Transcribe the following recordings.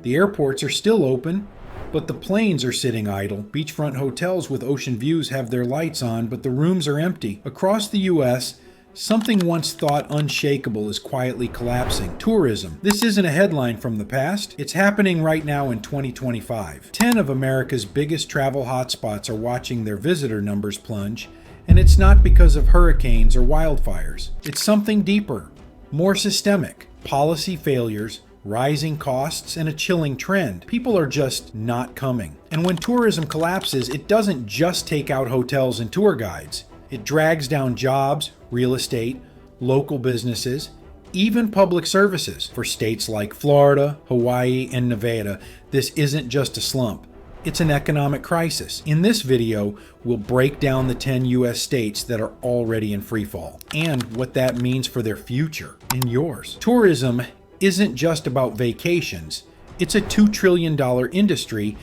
The airports are still open, but the planes are sitting idle. Beachfront hotels with ocean views have their lights on, but the rooms are empty. Across the U.S., something once thought unshakable is quietly collapsing. Tourism. This isn't a headline from the past. It's happening right now in 2025. 10 of America's biggest travel hotspots are watching their visitor numbers plunge, and it's not because of hurricanes or wildfires. It's something deeper, more systemic. Policy failures, rising costs, and a chilling trend. People are just not coming. And when tourism collapses, it doesn't just take out hotels and tour guides. It drags down jobs, real estate, local businesses, even public services. For states like Florida, Hawaii, and Nevada, this isn't just a slump. It's an economic crisis. In this video, we'll break down the 10 U.S. states that are already in freefall and what that means for their future and yours. Tourism isn't just about vacations. It's a $2 trillion industry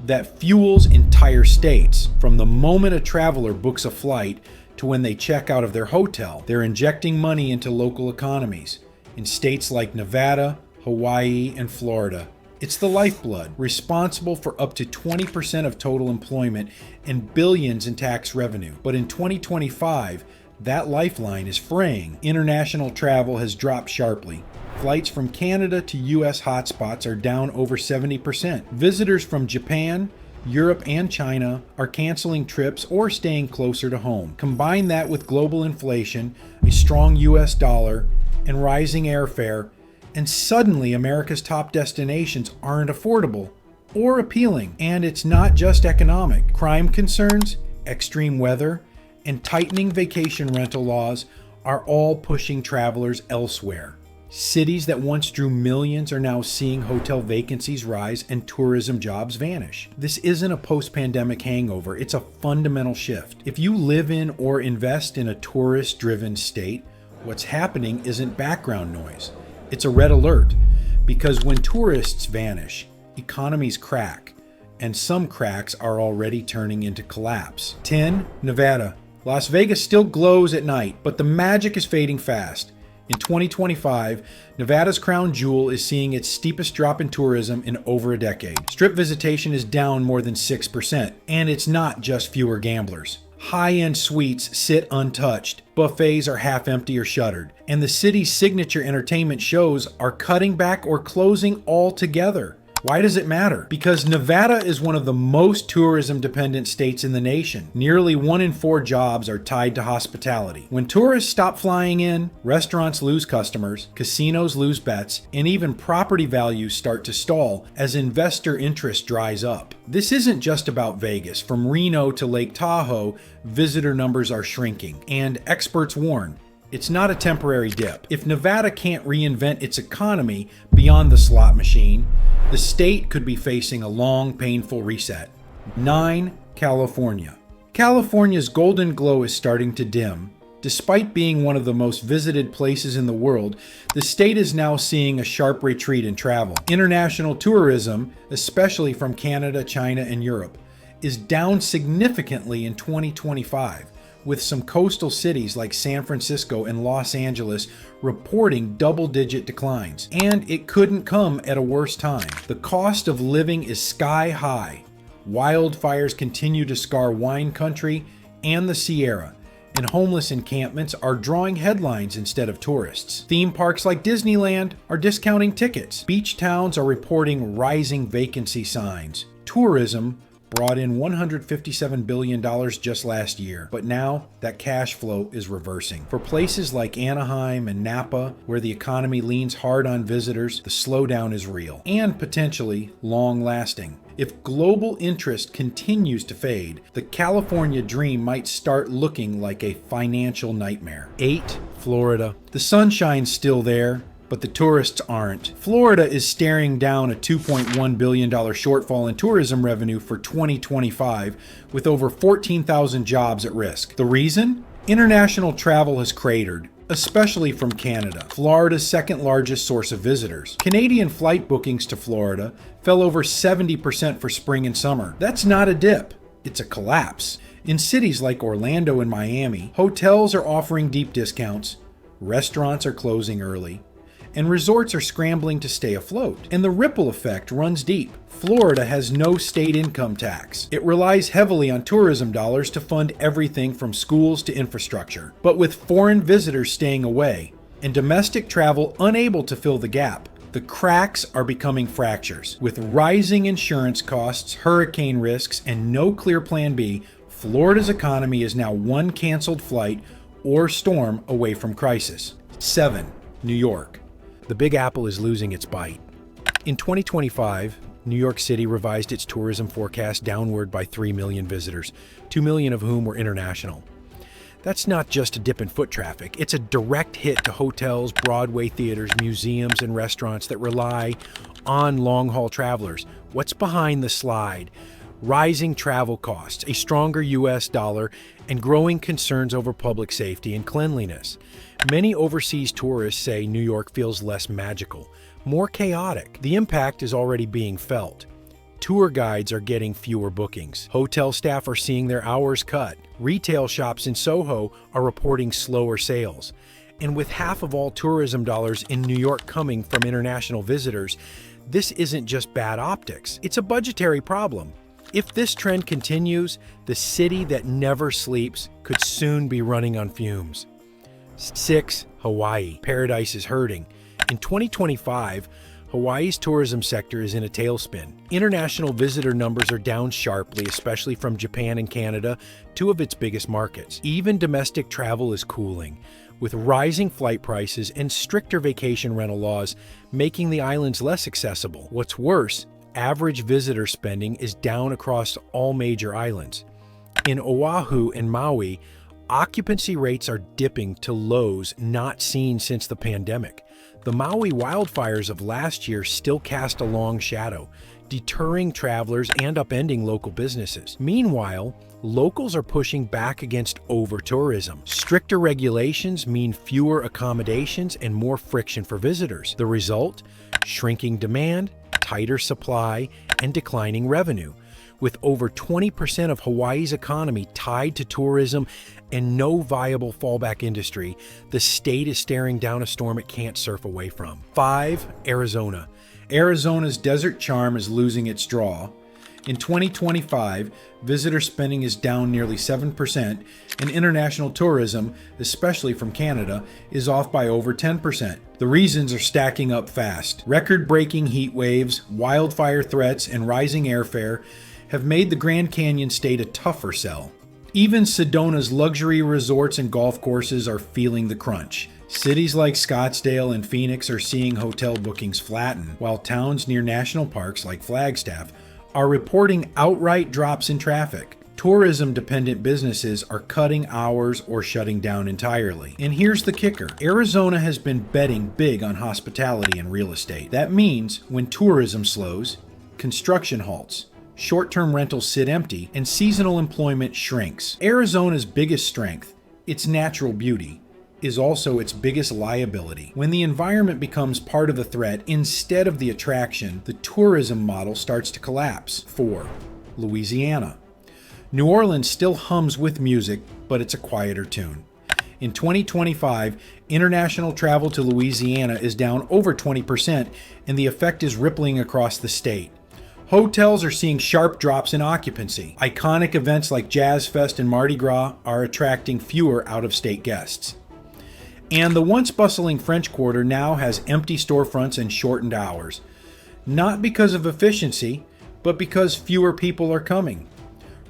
that fuels entire states. From the moment a traveler books a flight to when they check out of their hotel, they're injecting money into local economies in states like Nevada, Hawaii, and Florida. It's the lifeblood, responsible for up to 20% of total employment and billions in tax revenue. But in 2025, that lifeline is fraying. International travel has dropped sharply. Flights from Canada to U.S. hotspots are down over 70%. Visitors from Japan, Europe, and China are canceling trips or staying closer to home. Combine that with global inflation, a strong U.S. dollar, and rising airfare, and suddenly America's top destinations aren't affordable or appealing. And it's not just economic. Crime concerns, extreme weather, and tightening vacation rental laws are all pushing travelers elsewhere. Cities that once drew millions are now seeing hotel vacancies rise and tourism jobs vanish. This isn't a post-pandemic hangover, it's a fundamental shift. If you live in or invest in a tourist-driven state, what's happening isn't background noise. It's a red alert, because when tourists vanish, economies crack, and some cracks are already turning into collapse. 10. Nevada. Las Vegas still glows at night, but the magic is fading fast. In 2025, Nevada's crown jewel is seeing its steepest drop in tourism in over a decade. Strip visitation is down more than 6%, and it's not just fewer gamblers. High-end suites sit untouched, buffets are half empty or shuttered, and the city's signature entertainment shows are cutting back or closing altogether. Why does it matter? Because Nevada is one of the most tourism-dependent states in the nation. Nearly 1 in 4 jobs are tied to hospitality. When tourists stop flying in, restaurants lose customers, casinos lose bets, and even property values start to stall as investor interest dries up. This isn't just about Vegas. From Reno to Lake Tahoe, visitor numbers are shrinking, and experts warn, it's not a temporary dip. If Nevada can't reinvent its economy beyond the slot machine, the state could be facing a long, painful reset. 9. California. California's golden glow is starting to dim. Despite being one of the most visited places in the world, the state is now seeing a sharp retreat in travel. International tourism, especially from Canada, China, and Europe, is down significantly in 2025. With some coastal cities like San Francisco and Los Angeles reporting double-digit declines. And it couldn't come at a worse time. The cost of living is sky high. Wildfires continue to scar wine country and the Sierra, and homeless encampments are drawing headlines instead of tourists. Theme parks like Disneyland are discounting tickets. Beach towns are reporting rising vacancy signs. Tourism brought in $157 billion just last year, but now that cash flow is reversing. For places like Anaheim and Napa, where the economy leans hard on visitors, the slowdown is real and potentially long-lasting. If global interest continues to fade, the California dream might start looking like a financial nightmare. 8. Florida. The sunshine's still there, but the tourists aren't. Florida is staring down a $2.1 billion shortfall in tourism revenue for 2025, with over 14,000 jobs at risk. The reason? International travel has cratered, especially from Canada, Florida's second largest source of visitors. Canadian flight bookings to Florida fell over 70% for spring and summer. That's not a dip, it's a collapse. In cities like Orlando and Miami, hotels are offering deep discounts, restaurants are closing early, and resorts are scrambling to stay afloat. And the ripple effect runs deep. Florida has no state income tax. It relies heavily on tourism dollars to fund everything from schools to infrastructure. But with foreign visitors staying away and domestic travel unable to fill the gap, the cracks are becoming fractures. With rising insurance costs, hurricane risks, and no clear plan B, Florida's economy is now one canceled flight or storm away from crisis. 7. New York. The Big Apple is losing its bite. In 2025, New York City revised its tourism forecast downward by 3 million visitors, 2 million of whom were international. That's not just a dip in foot traffic. It's a direct hit to hotels, Broadway theaters, museums, and restaurants that rely on long-haul travelers. What's behind the slide? Rising travel costs, a stronger U.S. dollar, and growing concerns over public safety and cleanliness. Many overseas tourists say New York feels less magical, more chaotic. The impact is already being felt. Tour guides are getting fewer bookings. Hotel staff are seeing their hours cut. Retail shops in Soho are reporting slower sales. And with half of all tourism dollars in New York coming from international visitors, this isn't just bad optics. It's a budgetary problem. If this trend continues, the city that never sleeps could soon be running on fumes. 6. Hawaii. Paradise is hurting. In 2025, Hawaii's tourism sector is in a tailspin. International visitor numbers are down sharply, especially from Japan and Canada, two of its biggest markets. Even domestic travel is cooling, with rising flight prices and stricter vacation rental laws making the islands less accessible. What's worse, average visitor spending is down across all major islands. In Oahu and Maui, occupancy rates are dipping to lows not seen since the pandemic. The Maui wildfires of last year still cast a long shadow, deterring travelers and upending local businesses. Meanwhile, locals are pushing back against over-tourism. Stricter regulations mean fewer accommodations and more friction for visitors. The result? Shrinking demand, tighter supply, and declining revenue. With over 20% of Hawaii's economy tied to tourism and no viable fallback industry, the state is staring down a storm it can't surf away from. 5. Arizona. Arizona's desert charm is losing its draw. In 2025, visitor spending is down nearly 7%, and international tourism, especially from Canada, is off by over 10%. The reasons are stacking up fast. Record-breaking heat waves, wildfire threats, and rising airfare have made the Grand Canyon state a tougher sell. Even Sedona's luxury resorts and golf courses are feeling the crunch. Cities like Scottsdale and Phoenix are seeing hotel bookings flatten, while towns near national parks like Flagstaff are reporting outright drops in traffic. Tourism-dependent businesses are cutting hours or shutting down entirely. And here's the kicker. Arizona has been betting big on hospitality and real estate. That means when tourism slows, construction halts, short-term rentals sit empty, and seasonal employment shrinks. Arizona's biggest strength, its natural beauty, is also its biggest liability. When the environment becomes part of the threat instead of the attraction, the tourism model starts to collapse. 4. Louisiana. New Orleans still hums with music, but it's a quieter tune. In 2025, international travel to Louisiana is down over 20%, and the effect is rippling across the state. Hotels are seeing sharp drops in occupancy. Iconic events like Jazz Fest and Mardi Gras are attracting fewer out-of-state guests. And the once bustling French Quarter now has empty storefronts and shortened hours. Not because of efficiency, but because fewer people are coming.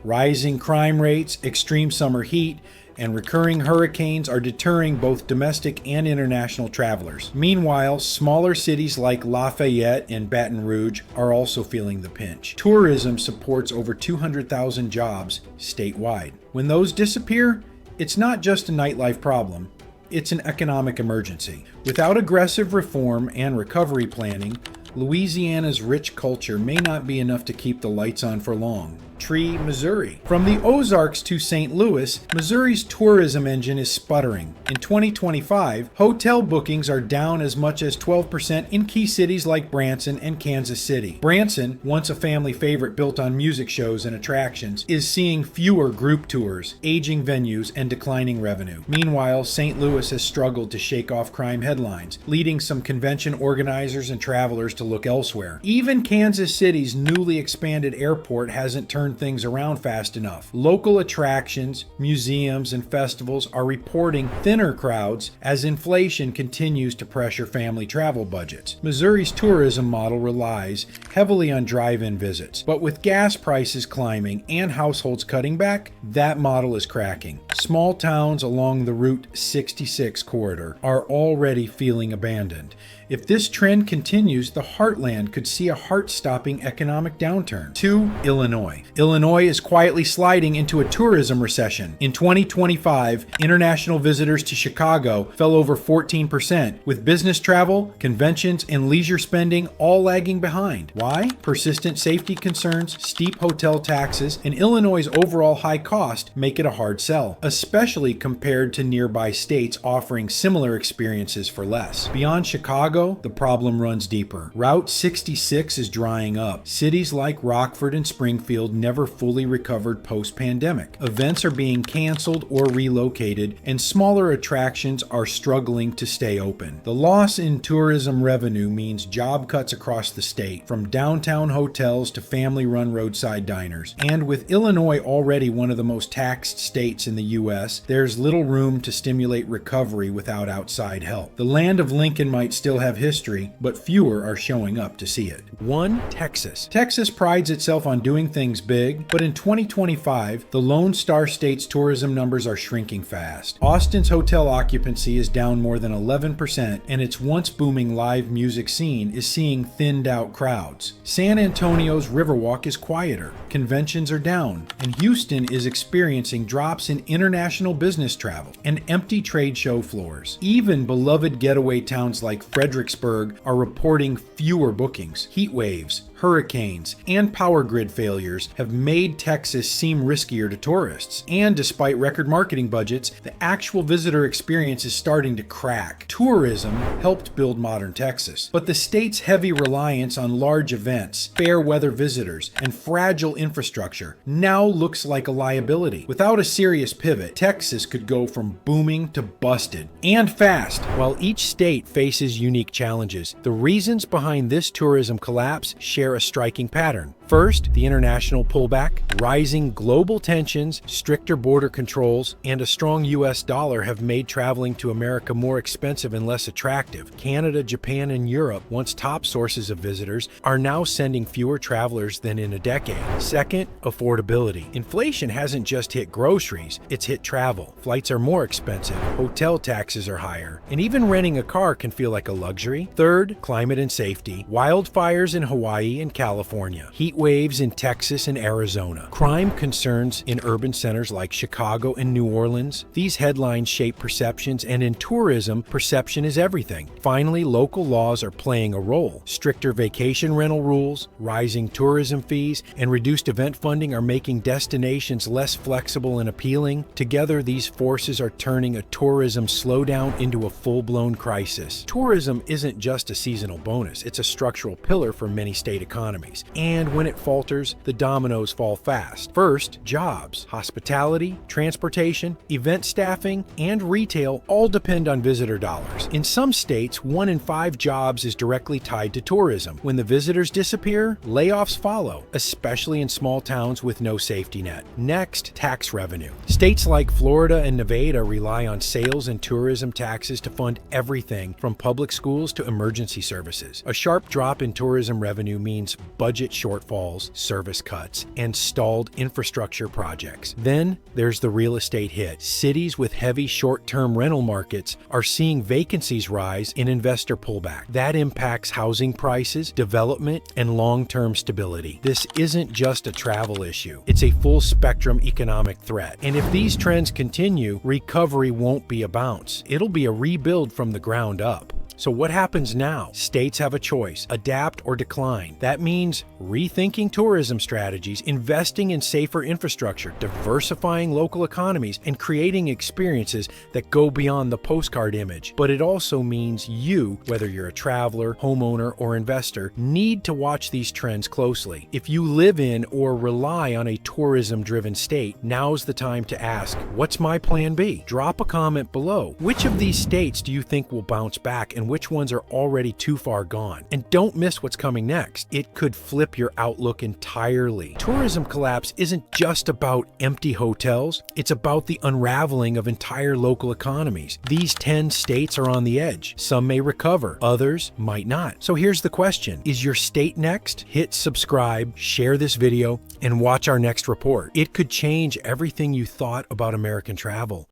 Rising crime rates, extreme summer heat, and recurring hurricanes are deterring both domestic and international travelers. Meanwhile, smaller cities like Lafayette and Baton Rouge are also feeling the pinch. Tourism supports over 200,000 jobs statewide. When those disappear, it's not just a nightlife problem, it's an economic emergency. Without aggressive reform and recovery planning, Louisiana's rich culture may not be enough to keep the lights on for long. Tree, Missouri. From the Ozarks to St. Louis, Missouri's tourism engine is sputtering. In 2025, hotel bookings are down as much as 12% in key cities like Branson and Kansas City. Branson, once a family favorite built on music shows and attractions, is seeing fewer group tours, aging venues, and declining revenue. Meanwhile, St. Louis has struggled to shake off crime headlines, leading some convention organizers and travelers to look elsewhere. Even Kansas City's newly expanded airport hasn't turned things around fast enough. Local attractions, museums, and festivals are reporting thinner crowds as inflation continues to pressure family travel budgets. Missouri's tourism model relies heavily on drive-in visits, but with gas prices climbing and households cutting back, that model is cracking. Small towns along the Route 66 corridor are already feeling abandoned. If this trend continues, the heartland could see a heart-stopping economic downturn. 2. Illinois. Illinois is quietly sliding into a tourism recession. In 2025, international visitors to Chicago fell over 14%, with business travel, conventions, and leisure spending all lagging behind. Why? Persistent safety concerns, steep hotel taxes, and Illinois' overall high cost make it a hard sell, especially compared to nearby states offering similar experiences for less. Beyond Chicago, the problem runs deeper. Route 66 is drying up. Cities like Rockford and Springfield never fully recovered post-pandemic. Events are being canceled or relocated, and smaller attractions are struggling to stay open. The loss in tourism revenue means job cuts across the state, from downtown hotels to family-run roadside diners. And with Illinois already one of the most taxed states in the U.S., there's little room to stimulate recovery without outside help. The land of Lincoln might still have history, but fewer are showing up to see it. 1. Texas. Texas prides itself on doing things big, but in 2025, the Lone Star State's tourism numbers are shrinking fast. Austin's hotel occupancy is down more than 11%, and its once booming live music scene is seeing thinned out crowds. San Antonio's Riverwalk is quieter, conventions are down, and Houston is experiencing drops in international business travel and empty trade show floors. Even beloved getaway towns like Fredericksburg are reporting fewer bookings. Heat waves, hurricanes, and power grid failures have made Texas seem riskier to tourists. And despite record marketing budgets, the actual visitor experience is starting to crack. Tourism helped build modern Texas, but the state's heavy reliance on large events, fair weather visitors, and fragile infrastructure now looks like a liability. Without a serious pivot, Texas could go from booming to busted, and fast. While each state faces unique challenges, the reasons behind this tourism collapse share a striking pattern. First, the international pullback, rising global tensions, stricter border controls, and a strong U.S. dollar have made traveling to America more expensive and less attractive. Canada, Japan, and Europe, once top sources of visitors, are now sending fewer travelers than in a decade. Second, affordability. Inflation hasn't just hit groceries, it's hit travel. Flights are more expensive, hotel taxes are higher, and even renting a car can feel like a luxury. Third, climate and safety. Wildfires in Hawaii and California. Heat waves in Texas and Arizona. Crime concerns in urban centers like Chicago and New Orleans. These headlines shape perceptions, and in tourism, perception is everything. Finally, local laws are playing a role. Stricter vacation rental rules, rising tourism fees, and reduced event funding are making destinations less flexible and appealing. Together, these forces are turning a tourism slowdown into a full-blown crisis. Tourism isn't just a seasonal bonus, it's a structural pillar for many state economies. And when it falters, the dominoes fall fast. First, jobs. Hospitality, transportation, event staffing, and retail all depend on visitor dollars. In some states, 1 in 5 jobs is directly tied to tourism. When the visitors disappear, layoffs follow, especially in small towns with no safety net. Next, tax revenue. States like Florida and Nevada rely on sales and tourism taxes to fund everything from public schools to emergency services. A sharp drop in tourism revenue means budget shortfalls, service cuts, and stalled infrastructure projects. Then there's the real estate hit. Cities with heavy short-term rental markets are seeing vacancies rise and investor pullback. That impacts housing prices, development, and long-term stability. This isn't just a travel issue. It's a full-spectrum economic threat. And if these trends continue, recovery won't be a bounce. It'll be a rebuild from the ground up. So what happens now? States have a choice: adapt or decline. That means rethinking tourism strategies, investing in safer infrastructure, diversifying local economies, and creating experiences that go beyond the postcard image. But it also means you, whether you're a traveler, homeowner, or investor, need to watch these trends closely. If you live in or rely on a tourism-driven state, now's the time to ask, what's my plan B? Drop a comment below. Which of these states do you think will bounce back, and which ones are already too far gone? And don't miss what's coming next. It could flip your outlook entirely. Tourism collapse isn't just about empty hotels. It's about the unraveling of entire local economies. These 10 states are on the edge. Some may recover, others might not. So here's the question: is your state next? Hit subscribe, share this video, and watch our next report. It could change everything you thought about American travel.